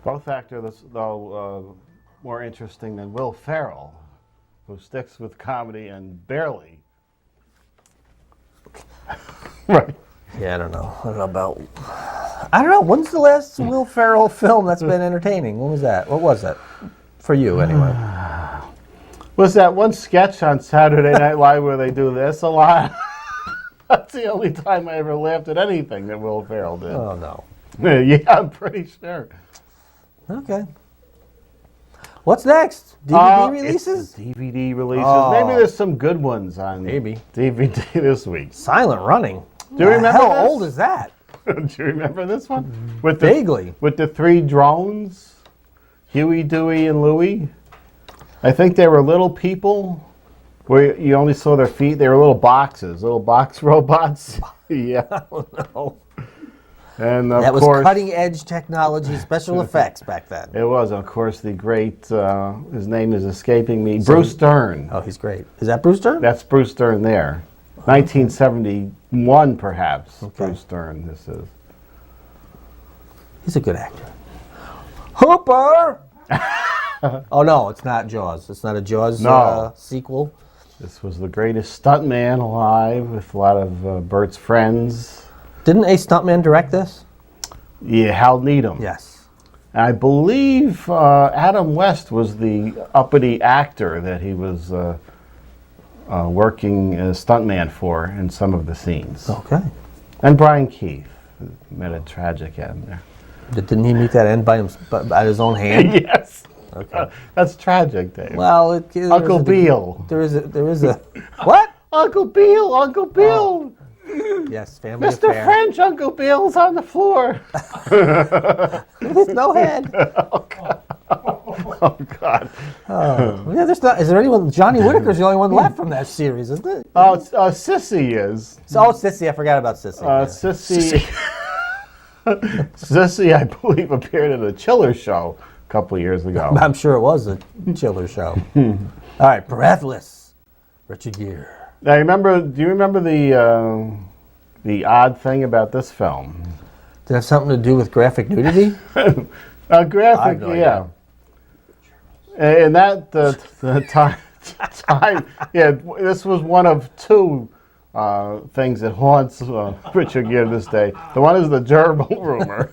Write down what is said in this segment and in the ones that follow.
Both actors, though, more interesting than Will Ferrell, who sticks with comedy and barely. Right. Yeah, I don't know. I don't know. When's the last Will Ferrell film that's been entertaining? When was that? What was that? For you, anyway. Was that one sketch on Saturday Night Live where they do this a lot? That's the only time I ever laughed at anything that Will Ferrell did. Oh, no. Yeah, I'm pretty sure. Okay. What's next? DVD releases? DVD releases. Maybe there's some good ones on DVD this week. Silent Running. Do you remember How this? old is that? Do you remember this one? Vaguely. With the three drones, Huey, Dewey, and Louie. I think they were little people where you only saw their feet. They were little boxes, little box robots. Yeah. Oh, no. And that was course, cutting-edge technology, special effects back then. It was, of course, the great, his name is escaping me, Bruce Dern. Oh, he's great. Is that Bruce Dern? That's Bruce Dern there. 1971, perhaps, Bruce Dern, this is. He's a good actor. Hooper! Oh, no, it's not Jaws. It's not a Jaws sequel. This was the greatest stuntman alive with a lot of Bert's friends. Didn't a stuntman direct this? Yeah, Hal Needham. Yes. I believe Adam West was the uppity actor that he was working as stuntman for in some of the scenes. Okay. And Brian Keith met a tragic end there. Didn't he meet that end by his own hand? Yes. Okay. That's tragic, Dave. Well, Uncle Beale. There is a what? Uncle Beale. Uncle Beale. Yes, family Mr. affair. French, Uncle Bill's on the floor. With no head. Oh, God. Oh, God. Oh. Yeah, there's not. Is there anyone? Johnny Whitaker's the only one left from that series, isn't it? Oh, Sissy is. Oh, Sissy. I forgot about Sissy. Sissy. Sissy, I believe, appeared at a Chiller show a couple of years ago. I'm sure it was a Chiller show. All right, Breathless. Richard Gere. Now, do you remember the odd thing about this film? Did it have something to do with graphic nudity? Graphic, yeah. And that the time, yeah, this was one of two things that haunts Richard Gere this day. The one is the gerbil rumor,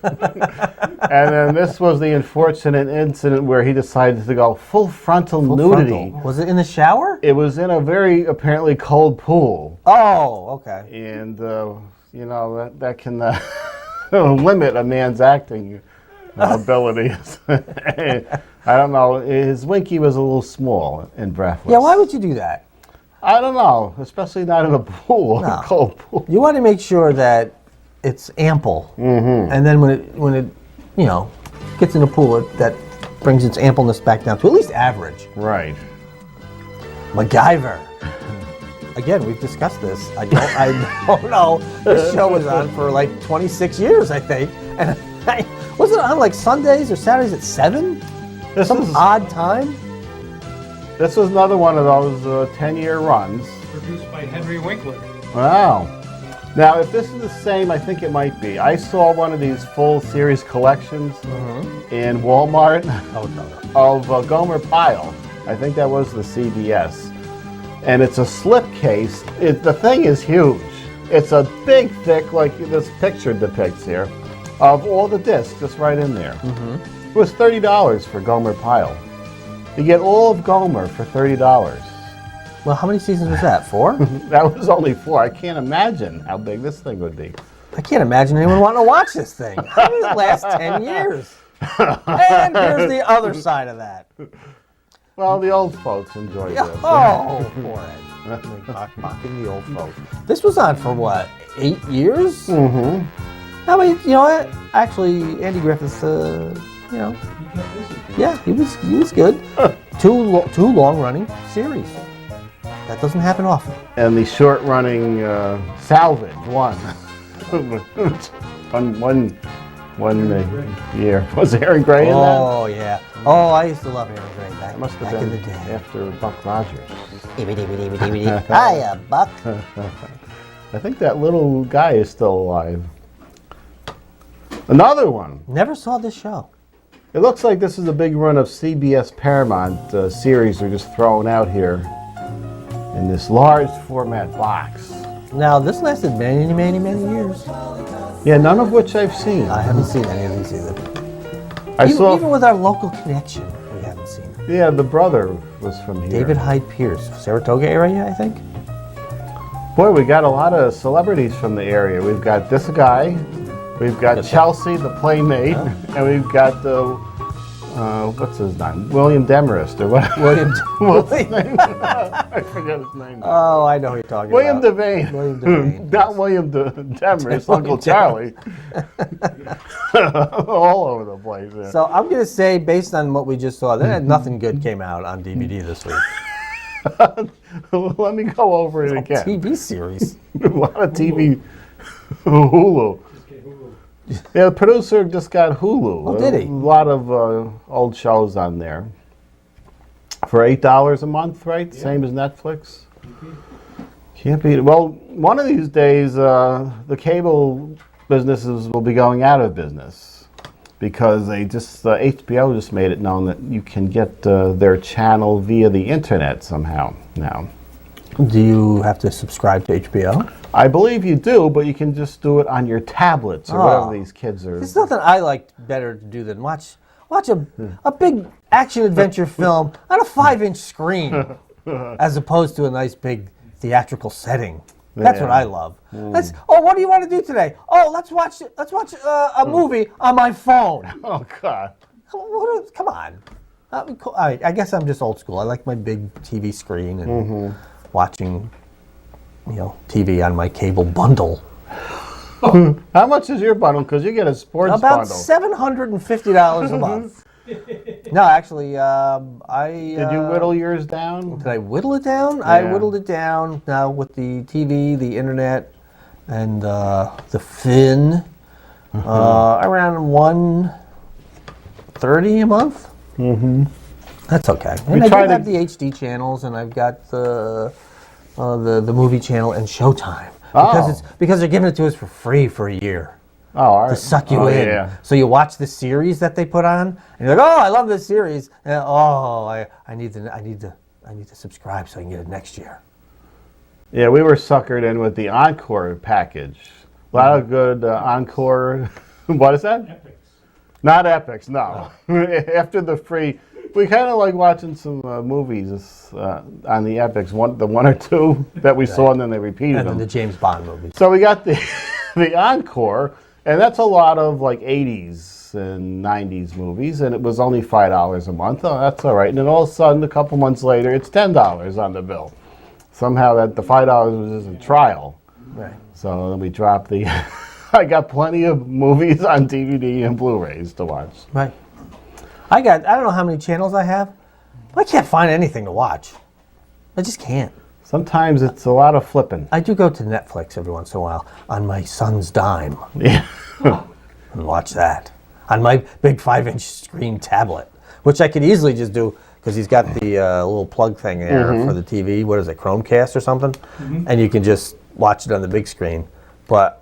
and then this was the unfortunate incident where he decided to go full frontal nudity. Was it in the shower? It was in a very apparently cold pool. Oh, okay. And that can limit a man's acting abilities. I don't know. His Winkie was a little small in Breathless. Yeah, why would you do that? I don't know, especially not in a pool, a cold pool. You want to make sure that it's ample, and then when it gets in a pool, that brings its ampleness back down to at least average. Right. Macgyver. Again, we've discussed this. I don't know. This show was on for like 26 years, I think, and was it on like Sundays or Saturdays at 7? Some odd time. This was another one of those 10-year runs. Produced by Henry Winkler. Wow. Now, if this is the same, I think it might be. I saw one of these full series collections in Walmart of Gomer Pyle. I think that was the CBS. And it's a slipcase. The thing is huge. It's a big, thick, like this picture depicts here, of all the discs just right in there. It was $30 for Gomer Pyle. You get all of Gomer for $30. Well, how many seasons was that? 4? That was only 4. I can't imagine how big this thing would be. I can't imagine anyone wanting to watch this thing. How did it last 10 years? And here's the other side of that. Well, the old folks enjoyed this. Oh, boy. Mocking the old folks. This was on for what, 8 years? Mm-hmm. I mean, you know what? Actually, Andy Griffiths, yeah, he was good. Two long-running series. That doesn't happen often. And the short-running Salvage one. one year. Was Aaron Gray in that? Oh, yeah. Oh, I used to love Aaron Gray back, Must have back been in the day. After Buck Rogers. Hiya, Buck. I think that little guy is still alive. Another one. Never saw this show. It looks like this is a big run of CBS Paramount series they're just throwing out here in this large format box. Now, this lasted many years. Yeah, none of which I've seen. I haven't seen any of these either. I saw. Even with our local connection, we haven't seen it. Yeah, the brother was from here. David Hyde Pierce, Saratoga area, I think. Boy, we got a lot of celebrities from the area. We've got this guy, we've got Chelsea, the playmate, and we've got what's his name? William Demarest or what? What's his name? I forget his name. Oh, I know who you're talking William about. Devane. William Devane. Not William Demarest, Uncle Charlie. All over the place. Yeah. So I'm going to say, based on what we just saw, that nothing good came out on DVD this week. Let me go over it again. TV series. A lot of TV. Hulu. Yeah, the producer just got Hulu. Oh, did he? A lot of old shows on there. For $8 a month, right? Yeah. Same as Netflix. Can't beat it. Well, one of these days, the cable businesses will be going out of business because they just HBO just made it known that you can get their channel via the internet somehow now. Do you have to subscribe to HBO? I believe you do, but you can just do it on your tablets or whatever these kids are. There's nothing I like better to do than watch a big action adventure film on a 5-inch screen, as opposed to a nice big theatrical setting. That's what I love. What do you want to do today? Oh, let's watch a movie on my phone. Oh God! Come on. I guess I'm just old school. I like my big TV screen and watching, TV on my cable bundle. How much is your bundle? Because you get a sports About bundle. $750 a month. No, actually, Did you whittle yours down? Did I whittle it down? Yeah. I whittled it down now with the TV, the internet, and the fin. Around $130 a month. Mm-hmm. That's okay. And I do have the HD channels, and I've got the movie channel and Showtime because they're giving it to us for free for a year. Oh, all right. To suck you in. Yeah. So you watch the series that they put on, and you're like, "Oh, I love this series." And, I need to subscribe so I can get it next year. Yeah, we were suckered in with the Encore package. A lot of good Encore. What is that? Epics. Not Epics, no. After the free, we kind of like watching some movies on the Epics. The one or two that we saw, and then they repeated And them. then the James Bond movies. So we got the Encore, and that's a lot of like 80s and 90s movies, and it was only $5 a month. Oh, that's all right. And then all of a sudden, a couple months later, it's $10 on the bill. Somehow the $5 was just a trial. Right. So then we dropped the. I got plenty of movies on DVD and Blu-rays to watch. Right. I don't know how many channels I have, but I can't find anything to watch. I just can't. Sometimes it's a lot of flipping. I do go to Netflix every once in a while on my son's dime Yeah. and watch that on my big 5-inch screen tablet, which I could easily just do because he's got the little plug thing there for the TV. What is it, Chromecast or something? And you can just watch it on the big screen. But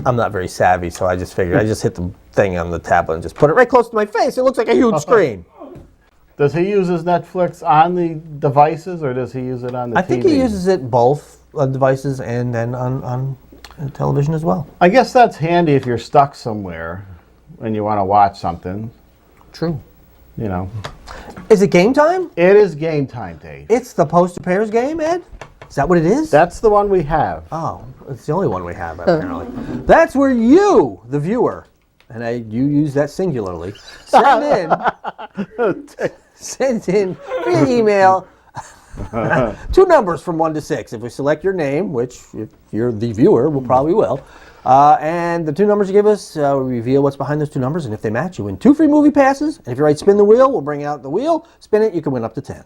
I'm not very savvy, so I just figured I just hit the thing on the tablet and just put it right close to my face. It looks like a huge screen. Does he use his Netflix on the devices, or does he use it on the TV? I think he uses it both on devices and then on television as well. I guess that's handy if you're stuck somewhere and you want to watch something. True. Is it game time? It is game time, Dave. It's the poster pairs game, Ed? Is that what it is? That's the one we have. Oh, it's the only one we have, apparently. That's where you, the viewer, and you use that singularly, send in via email 2 numbers from 1 to 6. If we select your name, which if you're the viewer, we probably will, and the 2 numbers you give us, we reveal what's behind those 2 numbers, and if they match, you win 2 free movie passes. And if you write spin the wheel, we'll bring out the wheel, spin it, you can win up to 10.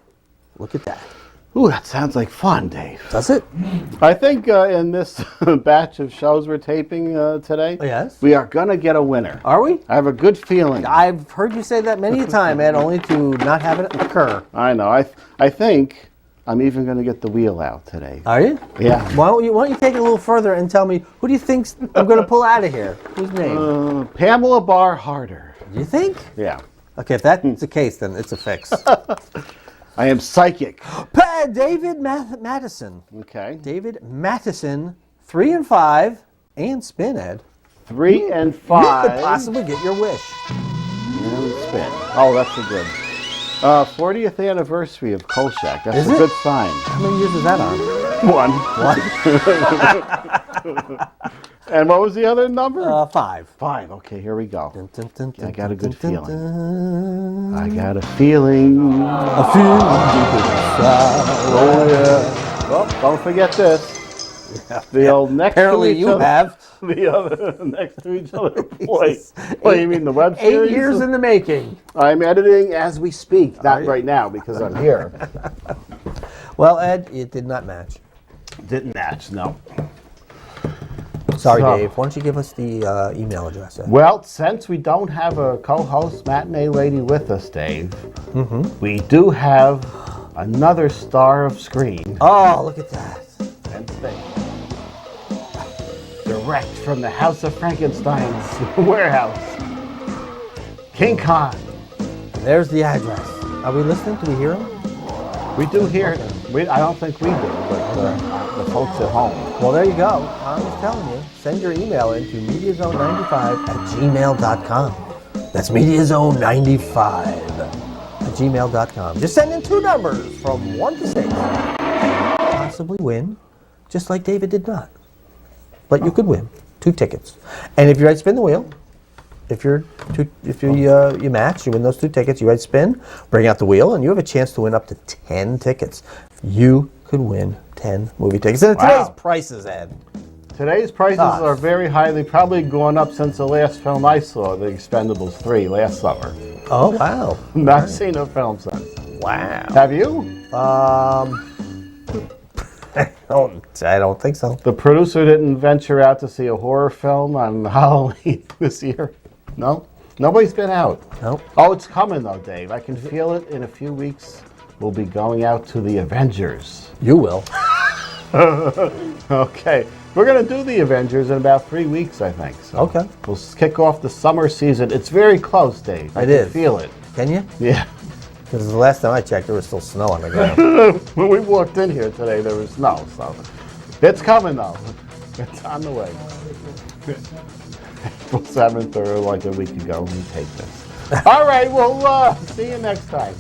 Look at that. Ooh, that sounds like fun, Dave. Does it? I think in this batch of shows we're taping today, Yes. we are going to get a winner. Are we? I have a good feeling. I've heard you say that many a time, Ed, only to not have it occur. I know. I think I'm even going to get the wheel out today. Are you? Yeah. Why don't you take it a little further and tell me, who do you think I'm going to pull out of here? Whose name? Pamela Barr Harder. You think? Yeah. Okay, if that's the case, then it's a fix. I am psychic. David Madison. Okay. David Matheson, 3 and 5, and spin, Ed. 3 and You 5. could possibly get your wish. And spin. Oh, that's a good. 40th anniversary of Kolchak. That's Is a it? good sign. How many years is that on? 1. And what was the other number? 5. 5. Okay, here we go. Dun, dun, dun, I got a good dun, feeling. dun. I got a feeling. A feeling deep inside. Oh, yeah. Well, don't forget this. The old next Apparently to each you other. have. The other next to each other. Boy. What, you mean the web series? 8 years in the making. I'm editing as we speak. Not right now because I'm here. Well, Ed, it did not match. Didn't match, no. Sorry, So- Dave. Why don't you give us the email address, Ed? Well, since we don't have a co-host matinee lady with us, Dave, we do have another star of screen Oh, look at that. and space. Direct from the House of Frankenstein's warehouse. King Kong. There's the address. Are we listening? Do we hear him? We do hear it. I don't think we do, but the folks at home. Well, there you go. I was telling you, send your email in to mediazone95@gmail.com. That's mediazone95@gmail.com. Just send in 2 numbers from 1 to 6. Possibly win, just like David did not. But you could win 2 tickets. And if you write spin the wheel, if you match, you win those 2 tickets. You write spin, bring out the wheel, and you have a chance to win up to 10 tickets. You could win 10 movie tickets. And today's Wow. prices, Ed. Today's prices are very highly, probably gone up since the last film I saw, The Expendables 3, last summer. Oh, wow. Not seen a film since. Wow. Have you? I don't think so. The producer didn't venture out to see a horror film on Halloween this year? No? Nobody's been out? Nope. Oh, it's coming though, Dave. I can feel it. In a few weeks, we'll be going out to the Avengers. You will. Okay. We're going to do the Avengers in about 3 weeks, I think. So Okay. We'll kick off the summer season. It's very close, Dave. I It can is. feel it. Can you? Yeah. Because the last time I checked, there was still snow on the ground. When we walked in here today, there was snow, so it's coming though. It's on the way. April 7th or like a week ago, we take this. All right, well, see you next time.